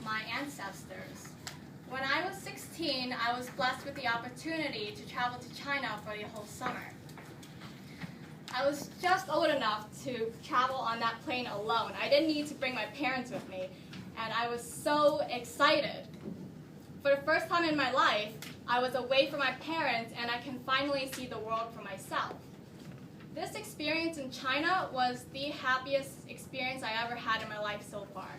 my ancestors. When I was 16, I was blessed with the opportunity to travel to China for the whole summer. I was just old enough to travel on that plane alone. I didn't need to bring my parents with me, and I was so excited. For the first time in my life, I was away from my parents, and I can finally see the world for myself. This experience in China was the happiest experience I ever had in my life so far.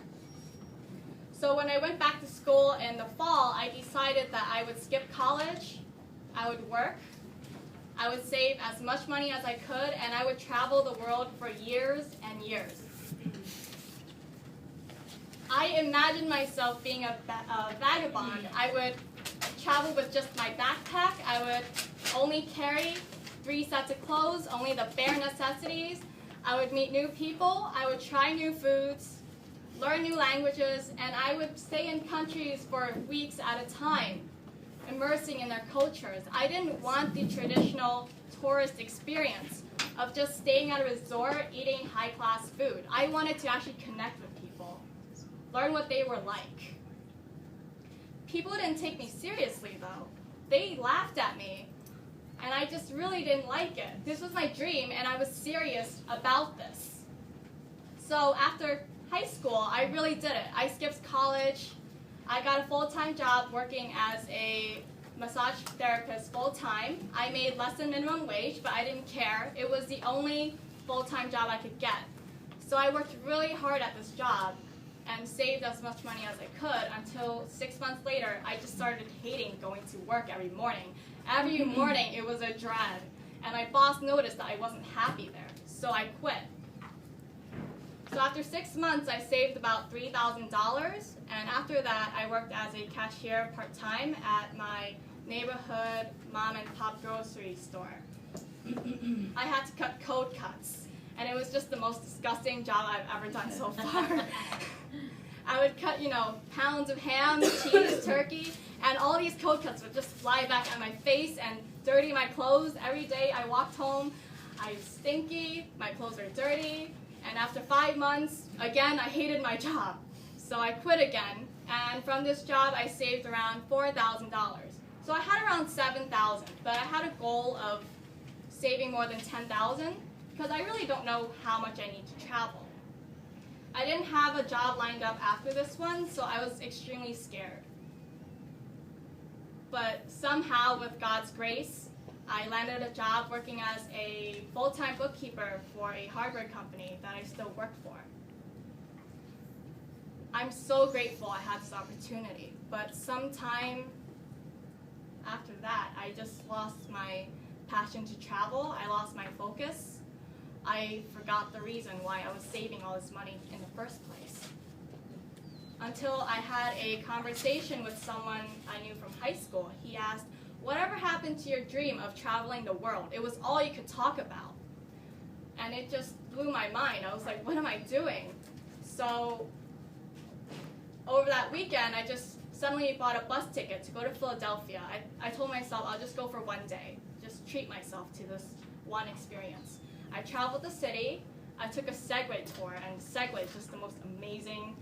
So when I went back to school in the fall, I decided that I would skip college, I would work, I would save as much money as I could, and I would travel the world for years and years. I imagined myself being a vagabond. I would travel with just my backpack. I would only carry 3 sets of clothes, only the bare necessities. I would meet new people. I would try new foods, learn new languages, and I would stay in countries for weeks at a time, immersing in their cultures. I didn't want the traditional tourist experience of just staying at a resort, eating high-class food. I wanted to actually connect with people, learn what they were like. People didn't take me seriously, though. They laughed at me, and I just really didn't like it. This was my dream, and I was serious about this. So after high school, I really did it. I skipped college. I got a full-time job working as a massage therapist full-time. I made less than minimum wage, but I didn't care. It was the only full-time job I could get. So I worked really hard at this job and saved as much money as I could until 6 months later, I just started hating going to work every morning. Every morning, it was a dread. And my boss noticed that I wasn't happy there, so I quit. So after 6 months, I saved about $3,000, and after that, I worked as a cashier part-time at my neighborhood mom-and-pop grocery store. I had to cut cold cuts, and it was just the most disgusting job I've ever done so far. I would cut, pounds of ham, cheese, turkey, and all these cold cuts would just fly back on my face and dirty my clothes. Every day I walked home, I was stinky, my clothes were dirty. And after 5 months, again, I hated my job. So I quit again, and from this job, I saved around $4,000. So I had around $7,000, but I had a goal of saving more than $10,000 because I really don't know how much I need to travel. I didn't have a job lined up after this one, so I was extremely scared. But somehow, with God's grace, I landed a job working as a full-time bookkeeper for a hardware company that I still work for. I'm so grateful I had this opportunity, but sometime after that, I just lost my passion to travel. I lost my focus. I forgot the reason why I was saving all this money in the first place. Until I had a conversation with someone I knew from high school. He asked, "Whatever happened to your dream of traveling the world?" It was all you could talk about. And it just blew my mind. I was like, what am I doing? So over that weekend, I just suddenly bought a bus ticket to go to Philadelphia. I told myself I'll just go for one day, just treat myself to this one experience. I traveled the city. I took a Segway tour, and Segway is just the most amazing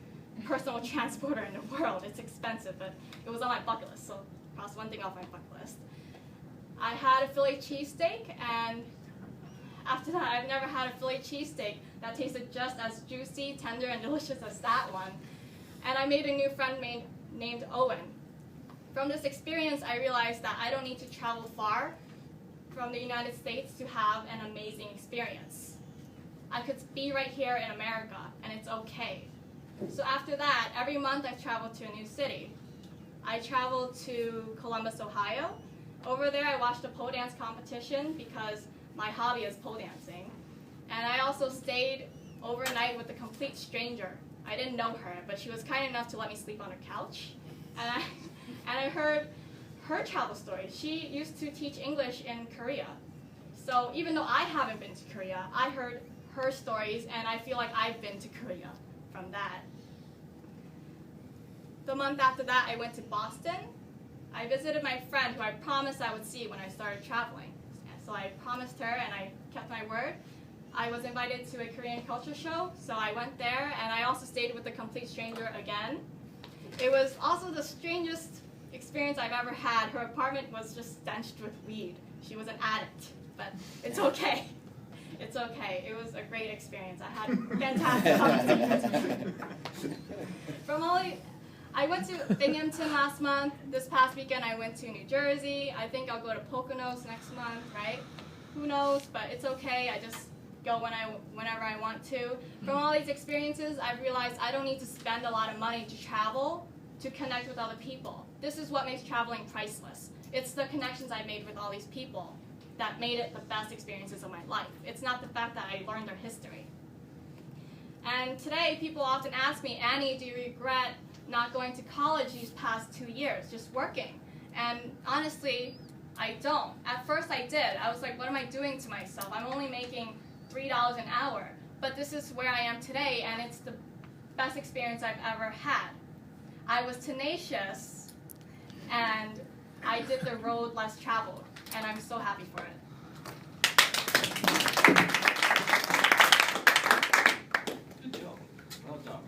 personal transporter in the world. It's expensive, but it was on my bucket list, so cross one thing off my bucket list. I had a Philly cheesesteak, and after that, I've never had a Philly cheesesteak that tasted just as juicy, tender, and delicious as that one. And I made a new friend named Owen. From this experience, I realized that I don't need to travel far from the United States to have an amazing experience. I could be right here in America, and it's okay. So after that, every month I traveled to a new city. I traveled to Columbus, Ohio. Over there, I watched a pole dance competition because my hobby is pole dancing. And I also stayed overnight with a complete stranger. I didn't know her, but she was kind enough to let me sleep on her couch. And I heard her travel stories. She used to teach English in Korea. So even though I haven't been to Korea, I heard her stories, and I feel like I've been to Korea from that. The month after that, I went to Boston. I visited my friend who I promised I would see when I started traveling. So I promised her, and I kept my word. I was invited to a Korean culture show, so I went there, and I also stayed with a complete stranger again. It was also the strangest experience I've ever had. Her apartment was just stenched with weed. She was an addict, but it's okay. It's okay. It was a great experience. I had fantastic conversations. I went to Binghamton last month. This past weekend I went to New Jersey. I think I'll go to Poconos next month, right? Who knows, but it's okay. I just go whenever I want to. From all these experiences, I've realized I don't need to spend a lot of money to travel to connect with other people. This is what makes traveling priceless. It's the connections I made with all these people that made it the best experiences of my life. It's not the fact that I learned their history. And today, people often ask me, Annie, do you regret not going to college these past 2 years, just working? And honestly, I don't. At first I did. I was like, what am I doing to myself? I'm only making $3 an hour. But this is where I am today, and it's the best experience I've ever had. I was tenacious, and I did the road less traveled, and I'm so happy for it.